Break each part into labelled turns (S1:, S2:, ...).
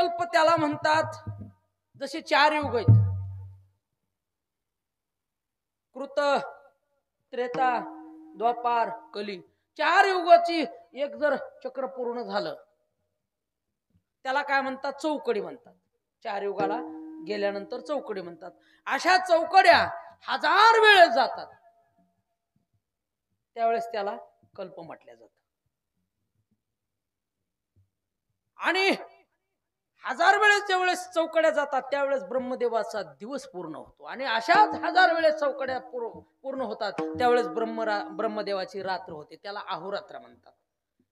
S1: कल्प त्याला म्हणतात जसे 4 युग आहेत, कृत, त्रेता, द्वापार, कली. 4 युगाची एक जर चक्र पूर्ण झालं त्याला काय म्हणतात? चौकडी म्हणतात. 4 युगाला गेल्यानंतर चौकडी म्हणतात. अशा चौकड्या 1000 वेळेस जातात त्यावेळेस त्याला कल्प म्हटल्या जातं. आणि 1000 वेळेस ज्यावेळेस चौकड्या जातात त्यावेळेस ब्रह्मदेवाचा दिवस पूर्ण होतो. आणि अशाच 1000 वेळेस चौकड्या पूर्ण होतात त्यावेळेस ब्रह्मदेवाची रात्र होते. त्याला अहोरात्र म्हणतात.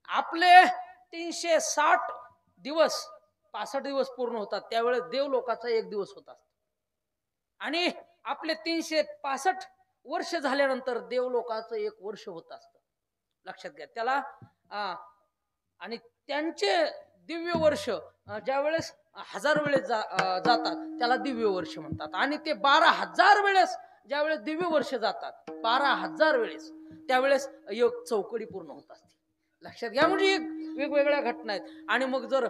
S1: आपले 360 दिवस 65 दिवस पूर्ण होतात त्यावेळेस देवलोकाचा 1 दिवस होत असतो. आणि आपले 365 वर्ष झाल्यानंतर देवलोकाचं 1 वर्ष होत असतं. लक्षात घ्या. त्याला आणि त्यांचे दिव्य वर्ष ज्यावेळेस 1000 वेळेस जातात त्याला दिव्य वर्ष म्हणतात. आणि ते 12,000 वेळेस ज्यावेळेस दिव्य वर्ष जातात 12,000 वेळेस त्यावेळेस योग चौकडी पूर्ण होत असते. लक्षात घ्या. म्हणजे वेगवेगळ्या घटना आहेत. आणि मग जर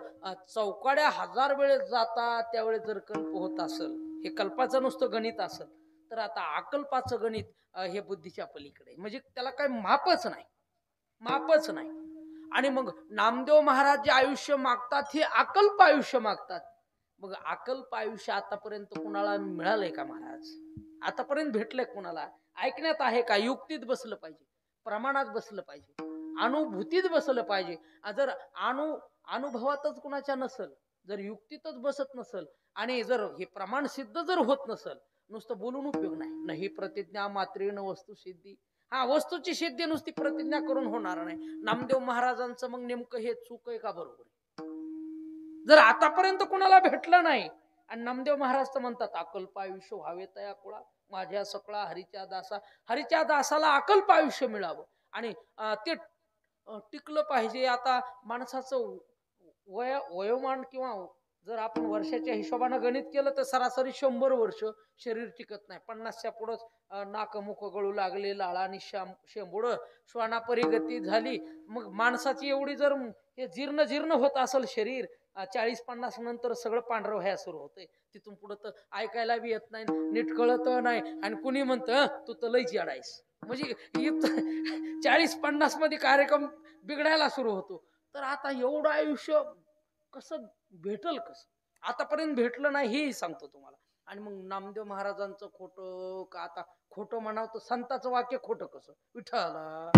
S1: चौकड्या 1000 वेळेस जातात त्यावेळेस जर कल्प होत असेल, हे कल्पाचं नुसतं गणित असेल, तर आता अकल्पाचं गणित हे बुद्धीच्या पलीकडे, म्हणजे त्याला काही मापच नाही, मापच नाही. आणि मग नामदेव महाराज जे आयुष्य मागतात हे अकल्प आयुष्य मागतात. मग अकल्प आयुष्य आतापर्यंत कुणाला मिळालंय का महाराज? आतापर्यंत भेटलंय कुणाला? ऐकण्यात आहे का? युक्तीत बसलं पाहिजे, प्रमाणात बसलं पाहिजे, अनुभूतीत बसलं पाहिजे. जर अनुभवातच कुणाच्या नसल, जर युक्तीतच बसत नसल आणि जर हे प्रमाण सिद्ध जर होत नसल, नुसतं बोलून उपयोग नाही. नाही प्रतिज्ञा मात्रेन वस्तू सिद्धी. हा, वस्तूची सिद्धी नुसती प्रतिज्ञा करून होणार नाही. नामदेव महाराजांचं मग नेमकं हे चूक आहे का बरोबर आहे? जर आतापर्यंत कुणाला भेटलं नाही आणि नामदेव महाराज तर म्हणतात अकल्प आयुष्य व्हावे तया कुळा माझ्या सकळा हरीच्या दासा. हरीच्या दासाला अकल्प आयुष्य मिळावं आणि ते टिकलं पाहिजे. आता माणसाचं वयोमान किंवा जर आपण वर्षाच्या हिशोबाने गणित केलं तर सरासरी 100 वर्ष शरीर टिकत नाही. 50च्या पुढंच नाकमुख गळू लागले, लाळानी शेंबुड श्वानापरी गती झाली. मग माणसाची एवढी जर हे जीर्ण होत असेल शरीर, 40-50 नंतर सगळं पांढरं व्हायला सुरू होतंय. तिथून पुढं तर ऐकायला बी येत नाही, नीट कळत नाही. आणि कुणी म्हणतं तू तर लईच येडायस. म्हणजे 40-50 मध्ये कार्यक्रम बिघडायला सुरू होतो. तर आता एवढं आयुष्य कसं भेटल? कसं आतापर्यंत भेटलं नाही हेही सांगतो तुम्हाला. आणि मग नामदेव महाराजांचं खोटं का? आता खोटं म्हणावं तर संताचं वाक्य खोटं कसं? विठ्ठला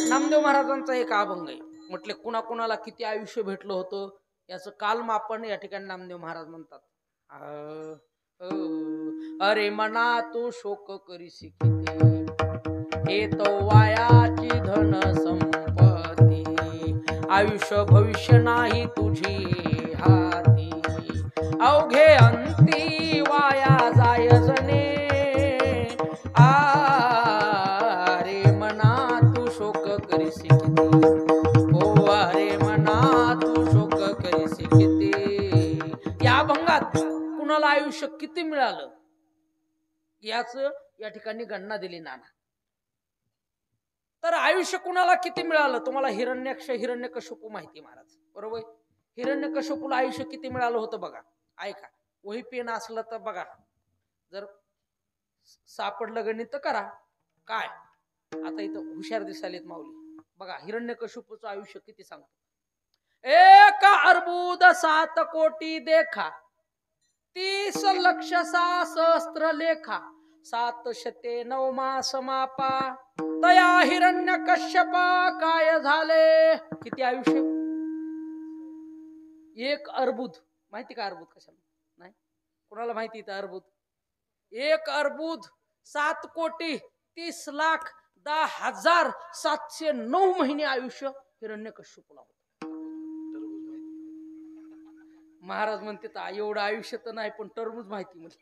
S1: नामदेव महाराजांचा एक अभंग आहे. म्हटले कुणाकुणाला किती आयुष्य भेटलं होतं याचं कालमापन या ठिकाणी नामदेव महाराज म्हणतात. अरे मना तू शोक करीसी किती, हे तो वायाची धन संपत्ती, आयुष्य भविष्य नाही तुझी हाती, अवघे अंती वाया जाय जने. अरे मना तू शोक करीसी किती, हो अरे मना तू शोक करीसी किती. या अभंगात कुणाला आयुष्य किती मिळालं याच या ठिकाणी गणना दिली नाना. तर आयुष्य कुणाला किती मिळालं? तुम्हाला हिरण्यकश्यपू माहिती महाराज, बरोबर? हिरण्यकश्यपूला आयुष्य किती मिळालं होतं बघा. ऐका, वही पेन असलं तर बघा, जर सापडलं गणित तर करा. काय आता इथं हुशार दिसालेत माऊली. बघा हिरण्यकश्यपूचं आयुष्य किती सांगतो. 1 अर्बुद 7 कोटी देखा, 30 लक्ष 6 सहस्त्र लेखा, 709 मास मापा, तया हिरण्यकश्यपा काय झाले. किती आयुष्य? 1 अर्बुद. माहिती का अर्बुद कशाला? नाही कोणाला माहिती? तर अर्बुद 1 अर्बुद 7 कोटी 30 लाख 10,709 महिने आयुष्य हिरण्यकश्यपूला होतं. महाराज म्हणते एवढं आयुष्य तर नाही पण टरबूज माहिती. म्हणजे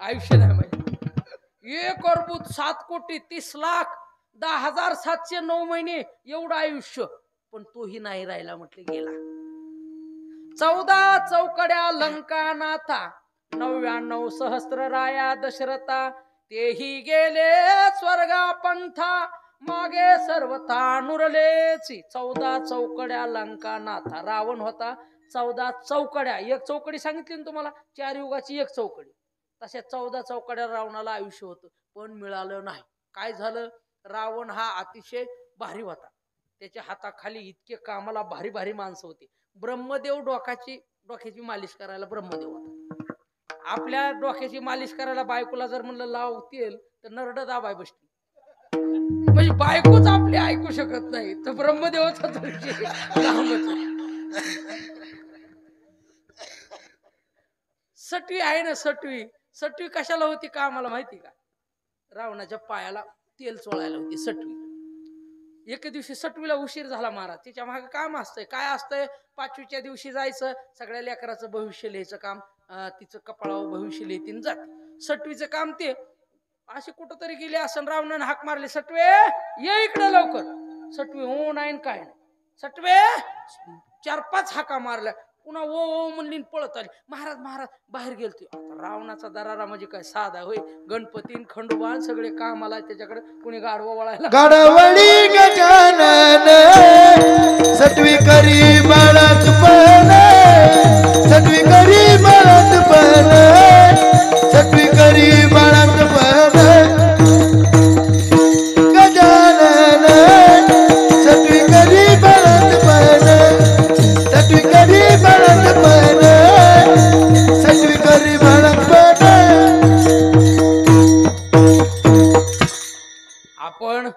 S1: आयुष्य नाही माहिती. 1 अर्बुद 7 कोटी 30 लाख 10,709 महिने एवढं आयुष्य, पण तोही नाही राहिला. म्हटले गेला. 14 चौकड्या लंका नाथा, 99 सहस्त्र राया दशरथा, तेही गेले स्वर्गा पंथा, मागे सर्वथा नुरलेची 14 चौकड्या लंका नाथा. रावण होता 14 चौकड्या. एक चौकडी सांगितली ना तुम्हाला, 4 युगाची एक चौकडी. तशा 14 चौकड्या रावणाला आयुष्य होतं, पण मिळालं नाही. काय झालं, रावण हा अतिशय भारी होता. त्याच्या हाताखाली इतके कामाला भारी भारी माणसं होती. ब्रह्मदेव डोक्याची मालिश करायला ब्रह्मदेव होता. आपल्या डोक्याची मालिश करायला बायकोला जर म्हणलं लावतील तर नरड दाबाय बसली. म्हणजे बायकोच आपली ऐकू शकत नाही, तर ब्रह्मदेवाचा सटवी आहे ना, सटवी कशाला होती का आम्हाला माहिती का? रावणाच्या पायाला तेल चोळायला होती सटवी. एके दिवशी सटवीला उशीर झाला महाराज. तिच्या मागे काम असतंय. काय असतंय, 5वीच्या दिवशी जायचं, सगळ्या लेकराचं भविष्य लिहायचं काम, तिचं कपाळावर भविष्य लिहितीन जाते. सटवीचं काम ते. अशी कुठंतरी गेली असं, रावणाने हाक मारली, सटवे ये इकडे लवकर. सटवी हो नाही काय नाही. सटवे 4-5 हाका मारल्या, पुन्हा ओ म्हणली पळत आली. महाराज बाहेर गेलती. आता रावणाचा दरारा म्हणजे काय साधा होय. गणपतीन खंडोबान सगळे कामाला त्याच्याकडे, कुणी गाडवा वळायला.
S2: गाडवळी गजानन सटवी करी मळत पण, सटवी करी मळत पण, सटवी करी मळत पण. गजानन सटवी करी मळत पण, सटवी करी मळत पण, सटवी करी मळत पण.
S1: आपण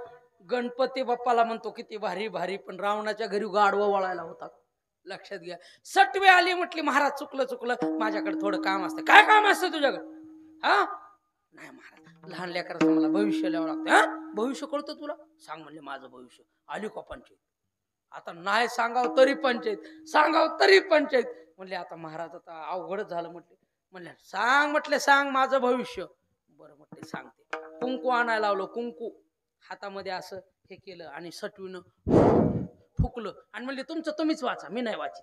S1: गणपती बाप्पाला म्हणतो किती भारी भारी, पण रावणाच्या घरी गाडवा वळायला होता. लक्षात घ्या. सटवी आली, म्हटली महाराज चुकलं, माझ्याकडे थोडं काम असतं. काय काम असतं तुझ्याकडे? हा नाही महाराज, लहान लेकराचं मला भविष्य लिहावं लागतं. हा भविष्य कळतं तुला? सांग म्हणले माझं भविष्य. आली का पंचायत? आता नाही सांगाव तरी पंचायत, सांगाव तरी पंचायत. म्हणले आता महाराज आता अवघडच झालं. म्हणले सांग, म्हटले सांग माझं भविष्य. बरं म्हटले सांगते. कुंकू आणायला लावलं. कुंकू हातामध्ये असं हे केलं आणि सटवीनं फुकलं आणि म्हणले तुमचं तुम्हीच वाचा, मी नाही वाची.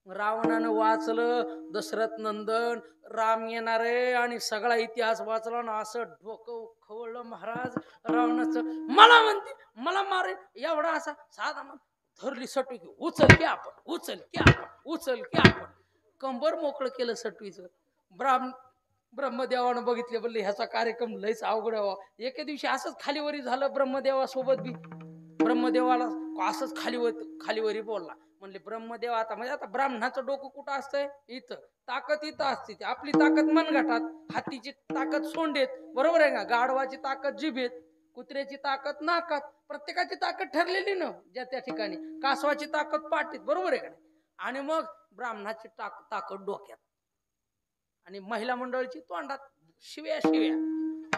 S1: रावणानं वाचलं. दशरथ नंदन राम येणारे आणि सगळा इतिहास वाचला ना, असं डोकं खवळलं महाराज रावणाचं. मला म्हणते मला मारे एवढा असा साधा धरली सटवी, उचल की आपण. कंबर मोकळं केलं सटवीचं. ब्रह्मदेवानं बघितले, बोलले ह्याचा कार्यक्रम लयच अवघड व्हावा. एके दिवशी असंच खालीवरी झालं ब्रह्मदेवासोबत बी. ब्रह्मदेवाला असंच खालीवरी बोलला. म्हणले ब्रह्मदेव आता म्हणजे आता ब्राह्मणाचं डोकं कुठं असतंय? इथं. ताकद इथं असते. आपली ताकद मनगटात, हातीची ताकद सोंडेत, बरोबर आहे का? गाढवाची ताकद जिभेत, कुत्र्याची ताकद नाकात. प्रत्येकाची ताकद ठरलेली ना ज्या त्या ठिकाणी. कासवाची ताकद पाठीत, बरोबर आहे का नाही? आणि मग ब्राह्मणाची ताकद डोक्यात, आणि महिला मंडळची तोंडात. शिव्या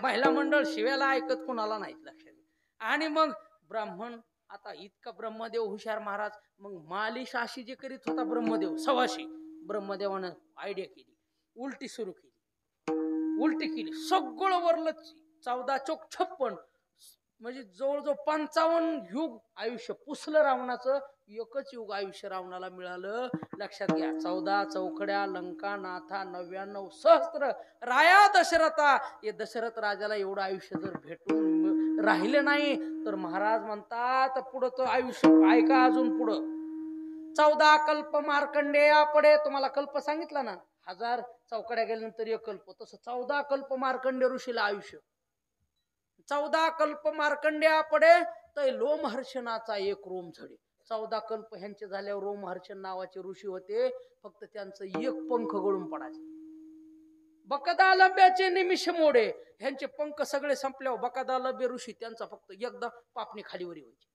S1: महिला मंडळ शिव्याला ऐकत कोणाला नाहीत. लक्षात. आणि मग ब्राह्मण आता इतका ब्रह्मदेव हुशार महाराज. मग मालिश अशी जे करीत होता ब्रह्मदेव सवाशी, ब्रह्मदेवानं आयडिया केली, उलटी सुरू केली. सगळं वरलं 14 चोक 56 म्हणजे जवळजवळ 55 युग आयुष्य पुसलं रावणाचं. एकच युग आयुष्य रावणाला मिळालं. लक्षात घ्या. 14 चौकड्या लंका नाथा, 99 सहस्त्र राया दशरथा. हे दशरथ राजाला एवढं आयुष्य जर भेटून राहिलं नाही तर महाराज म्हणतात पुढं तो आयुष्य ऐका. अजून पुढं 14 कल्प मार्कंडेया पडे. तुम्हाला कल्प सांगितला ना, 1000 चौकड्या गेल्यानंतर एक कल्प. तसं 14 कल्प मार्कंडे ऋषीला आयुष्य. 14 कल्प मार्कंडेया पडे तर लोमहर्षणाचा एक रोम झडे. 14 कल्प ह्यांचे झाल्यावर रोमहर्षण नावाचे ऋषी होते. फक्त त्यांचं एक पंख गळून पडायचे. बकादालभ्याचे निमिष मोडे. ह्यांचे पंख सगळे संपल्यावर बकादालभ्य ऋषी त्यांचा फक्त एकदा पापणी खालीवरी व्हायची.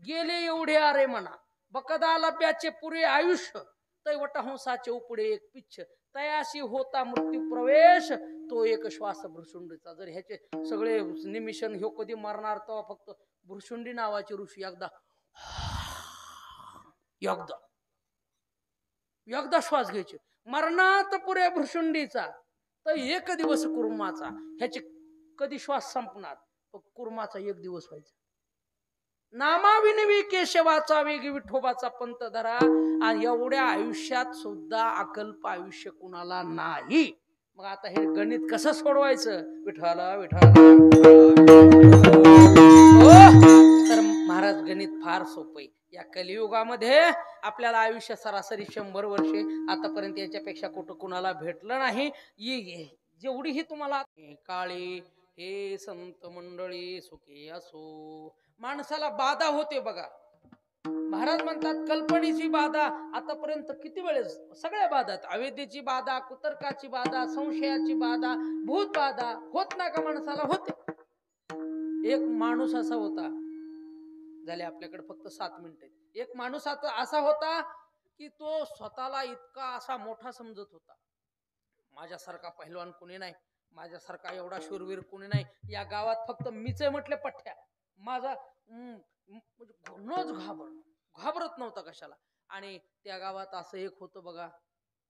S1: गेले एवढे अरे म्हणा. बकादालभ्याचे पुरे आयुष्य तैवटहंसाचे उपडे एक पिच्छ. तयाशी होता मृत्यू प्रवेश तो एक श्वास भृशुंडीचा. जर ह्याचे सगळे निमिषण ह्यो कधी मरणार तेव्हा फक्त भृशुंडी नावाचे ऋषी एकदा श्वास घ्यायचे. मरणात पुरे भृशुंडीचा तर एक दिवस कुर्माचा. ह्याचे कधी श्वास संपणार? कुर्माचा एक दिवस व्हायचा. नामाविनवी केशवाचा वेग विठोबाचा पंत धरा. आणि एवढ्या आयुष्यात सुद्धा अकल्प आयुष्य कुणाला नाही. मग आता हे गणित कसं सोडवायचं? विठ्ठला विठ्ठला गणित फार सोपं आहे. या कलियुगामध्ये आपल्याला आयुष्य सरासरी 100 वर्षे, आतापर्यंत याच्यापेक्षा कुठं कुणाला भेटलं नाही. जेवढी ही तुम्हाला काळे हे संत मंडळी सुखी असो. माणसाला बाधा होते बघा. महाराज म्हणतात कल्पनेची बाधा आतापर्यंत किती वेळेस सगळ्या बाधात, अविद्येची बाधा, कुतर्काची बाधा, संशयाची बाधा, भूत बाधा होत ना का माणसाला होते. एक माणूस असा होता, झाले आपल्याकडे फक्त 7 मिनिटं. एक माणूस असा होता की तो स्वतःला इतका असा मोठा समजत होता, माझ्यासारखा पहिलवान कोणी नाही, माझ्यासारखा एवढा शूरवीर कोणी नाही, या गावात फक्त मीच म्हटले पठ्ठ्या. माझा घाबरत नव्हता कशाला. आणि त्या गावात असं एक होतं बघा,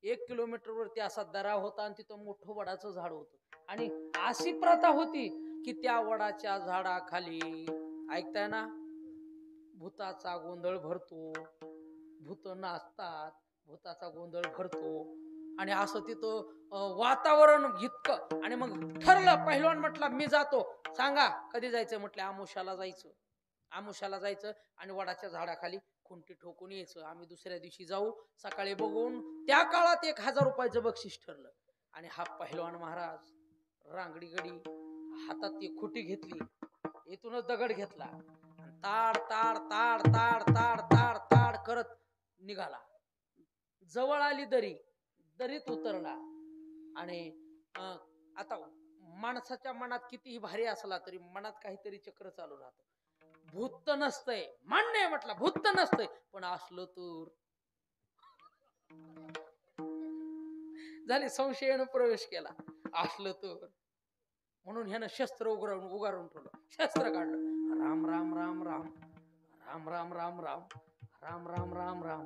S1: 1 किलोमीटर वरती असा दरा होता आणि तिथं मोठं वडाचं झाड होतं. आणि अशी प्रथा होती की त्या वडाच्या झाडाखाली, ऐकताय ना, भूताचा गोंधळ भरतो, भूत नाचतात, भूताचा गोंधळ भरतो. आणि असं तिथं वातावरण इतकं. आणि मग ठरलं, पहिलवान म्हटला मी जातो, सांगा कधी जायचं. म्हटलं आमुष्याला जायचं आणि वडाच्या झाडाखाली खुंटी ठोकून यायचं. आम्ही दुसऱ्या दिवशी जाऊ, सकाळी बघून. त्या काळात 1000 रुपयाचं बक्षीस ठरलं. आणि हा पहिलवान महाराज रांगडी गडी हातात ती खुटी घेतली, इथूनच दगड घेतला, ताड ताड ताड ताड ताड ताड ताड करत निघाला. जवळ आली दरीत उतरला. आणि आता माणसाच्या मनात कितीही भारी असला तरी मनात काहीतरी चक्र चालू राहत. भूत तर नसतंय, मान्य आहे म्हटलं, भूत तर नसतंय, पण असलं तर झाले. संशयानं प्रवेश केला, असलं तर. म्हणून ह्यानं शस्त्र उगारून ठेवलं, शस्त्र काढलं, राम राम राम राम राम राम राम राम राम राम राम राम.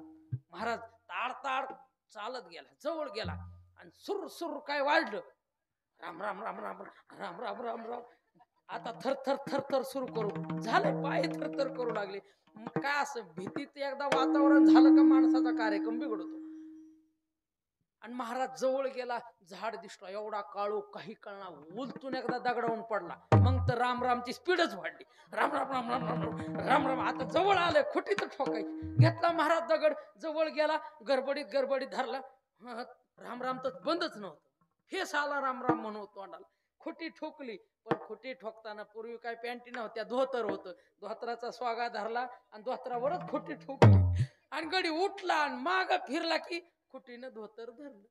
S1: महाराज ताड ताड चालत गेला, जवळ गेला आणि सुर सुर काय वाढलं, राम राम राम राम राम राम राम राम. आता थर थर थर सुरू करू झाले, पाय थर करू लागले. काय असं भीतीत एकदा वातावरण झालं का माणसाचा कार्यक्रम बिघडतो. आणि महाराज जवळ गेला, झाड दिसतो एवढा काळू, काही कळना, उलटून एकदा दगडावून पडला. मग तर राम रामची स्पीडच वाढली, राम राम राम राम राम राम राम. आता जवळ आलं, खोटी तर ठोकायची. घेतला महाराज दगड, जवळ गेला, गडबडीत धरला. राम राम तर बंदच नव्हतं, फेस आला राम राम म्हणून तोंडाला. खोटी ठोकली, पण खोटी ठोकताना पूर्वी काय पॅन्टी नव्हत्या, धोतर होतं. धोतराचा स्वागा धरला आणि धोतरावरच खोटी ठोकली. आणि गडी उठला आणि माग फिरला की खोटीनं धोतर धरलं.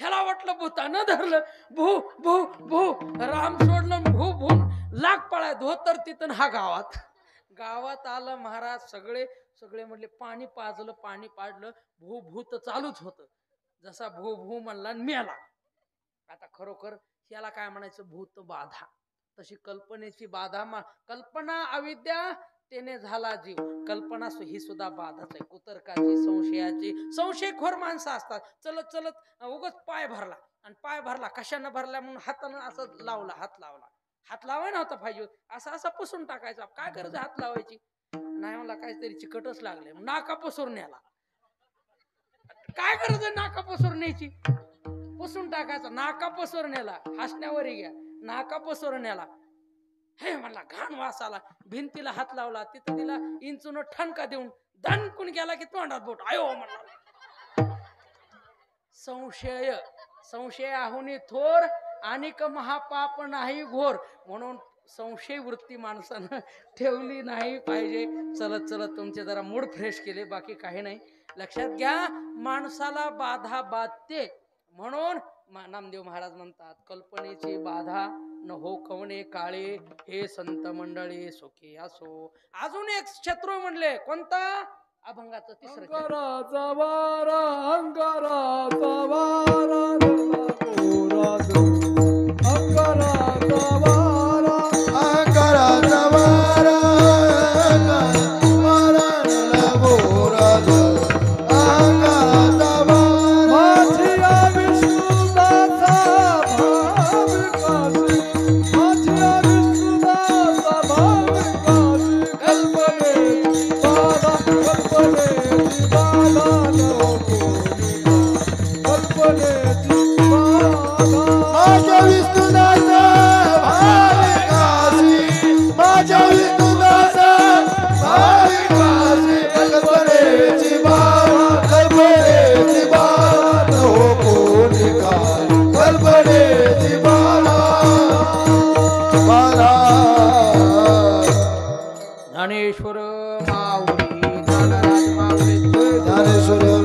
S1: ह्याला वाटलं भूतानं धरलं, भू भू भू. राम सोडलं, भू भू लाग पळाय. धोतर तिथं हा गावात आलं. महाराज सगळे म्हटले पाणी पाडलं. भू भू तर चालूच होतं. जसा भू भू म्हणला मेला. आता खरोखर याला काय म्हणायचं, भूत बाधा. तशी कल्पनेची बाधा, कल्पना अविद्या, त्याने झाला जीव. कल्पना ही सुद्धा बाधाच आहे, कुतर्काची, संशयाची. संशयखोर माणसं असतात. चलत चलत उगाच पाय भरला कशानं भरला म्हणून हातानं असं लावला, हात लावाय नव्हता पाहिजे, असं पुसून टाकायचा. काय करायचं हात लावायची, नाही मला काहीतरी चिकटच लागले, नाका पसरून न्याला. काय करायचं, नाका पसरून न्यायची, पुसून टाकायचा. नाका पसरून नेला, हसण्यावरी घ्या, नाका पसरून नेला. हे म्हणला, घाण वास आला. भिंतीला हात लावला, तिथं तिला इंचून ठणका देऊन दणकून गेला की तोंडात बोट. आयो म्हणला. संशय आहुनी थोर, अनिक महापाप नाही घोर. म्हणून संशय वृत्ती माणसानं ठेवली नाही पाहिजे. चलत चलत तुमचे जरा मूड फ्रेश केले, बाकी काही नाही. लक्षात घ्या, माणसाला बाधा बाधते. म्हणून नामदेव महाराज म्हणतात, कल्पनेची बाधा न हो कवणे काळे, हे संत मंडळी सुखी असो. अजून एक शत्रू म्हणले, कोणता, अभंगाचं तिसरं. अंगाराचा वारा
S2: माझ्या
S1: ज्ञानेश्वर माऊली ज्ञानराज माऊली
S2: ज्ञानेश्वर